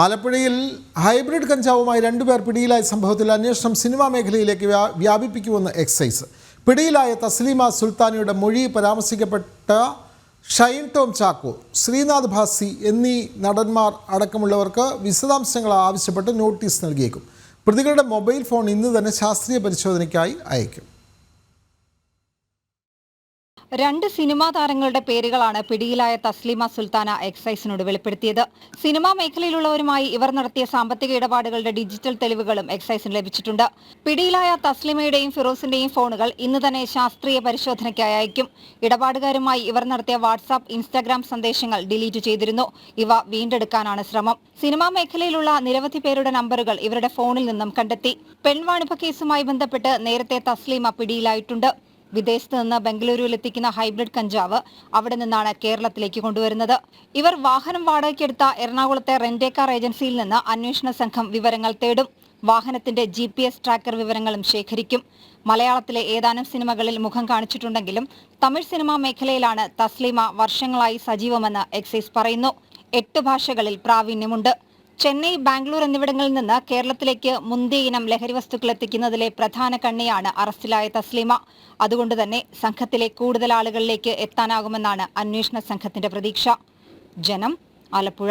ആലപ്പുഴയിൽ ഹൈബ്രിഡ് കഞ്ചാവുമായി രണ്ടുപേർ പിടിയിലായ സംഭവത്തിൽ അന്വേഷണം സിനിമാ മേഖലയിലേക്ക് വ്യാപിപ്പിക്കുമെന്ന് എക്സൈസ്. പിടിയിലായ തസ്ലീമ സുൽത്താനയുടെ മൊഴി പരാമർശിക്കപ്പെട്ട ഷൈൻ ടോം ചാക്കോ, ശ്രീനാഥ് ഭാസി എന്നീ നടന്മാർ അടക്കമുള്ളവർക്ക് വിശദാംശങ്ങൾ ആവശ്യപ്പെട്ട് നോട്ടീസ് നൽകിയേക്കും. പ്രതികളുടെ മൊബൈൽ ഫോൺ ഇന്ന് തന്നെ ശാസ്ത്രീയ പരിശോധനയ്ക്കായി അയക്കും. രണ്ട് സിനിമാ താരങ്ങളുടെ പേരുകളാണ് പിടിയിലായ തസ്ലീമ സുൽത്താന എക്സൈസിനോട് വെളിപ്പെടുത്തിയത്. സിനിമാ മേഖലയിലുള്ളവരുമായി ഇവർ നടത്തിയ സാമ്പത്തിക ഇടപാടുകളുടെ ഡിജിറ്റൽ തെളിവുകളും എക്സൈസിന് ലഭിച്ചിട്ടുണ്ട്. പിടിയിലായ തസ്ലീമയുടെയും ഫിറോസിന്റെയും ഫോണുകൾ ഇന്ന് തന്നെ ശാസ്ത്രീയ പരിശോധനയ്ക്കായി അയക്കും. ഇടപാടുകാരുമായി ഇവർ നടത്തിയ വാട്സാപ്പ്, ഇൻസ്റ്റാഗ്രാം സന്ദേശങ്ങൾ ഡിലീറ്റ് ചെയ്തിരുന്നു. ഇവ വീണ്ടെടുക്കാനാണ് ശ്രമം. സിനിമാ മേഖലയിലുള്ള നിരവധി പേരുടെ നമ്പറുകൾ ഇവരുടെ ഫോണിൽ നിന്നും കണ്ടെത്തി. പെൺവാണിഭ കേസുമായി ബന്ധപ്പെട്ട് നേരത്തെ തസ്ലീമ പിടിയിലായിട്ടുണ്ട്. വിദേശത്ത് നിന്ന് ബംഗളൂരുവിൽ എത്തിക്കുന്ന ഹൈബ്രിഡ് കഞ്ചാവ് അവിടെ നിന്നാണ് കേരളത്തിലേക്ക് കൊണ്ടുവരുന്നത്. ഇവർ വാഹനം വാടകയ്ക്കെടുത്ത എറണാകുളത്തെ റെന്റേ കാർ ഏജൻസിയിൽ നിന്ന് അന്വേഷണ സംഘം വിവരങ്ങൾ തേടും. വാഹനത്തിന്റെ GPS ട്രാക്കർ വിവരങ്ങളും ശേഖരിക്കും. മലയാളത്തിലെ ഏതാനും സിനിമകളിൽ മുഖം കാണിച്ചിട്ടുണ്ടെങ്കിലും തമിഴ് സിനിമാ മേഖലയിലാണ് തസ്ലീമ വർഷങ്ങളായി സജീവമെന്ന് എക്സൈസ് പറയുന്നു. 8 ഭാഷകളിൽ പ്രാവീണ്യമുണ്ട്. ചെന്നൈ, ബാംഗ്ലൂർ എന്നിവിടങ്ങളിൽ നിന്ന് കേരളത്തിലേക്ക് മുന്തിയ ഇനം ലഹരി വസ്തുക്കൾ എത്തിക്കുന്നതിലെ പ്രധാന കണ്ണിയാണ് അറസ്റ്റിലായ തസ്ലീമ. അതുകൊണ്ട് തന്നെ സംഘത്തിലെ കൂടുതൽ ആളുകളിലേക്ക് എത്താനാകുമെന്നാണ് അന്വേഷണ സംഘത്തിന്റെ പ്രതീക്ഷ. ജനം, ആലപ്പുഴ.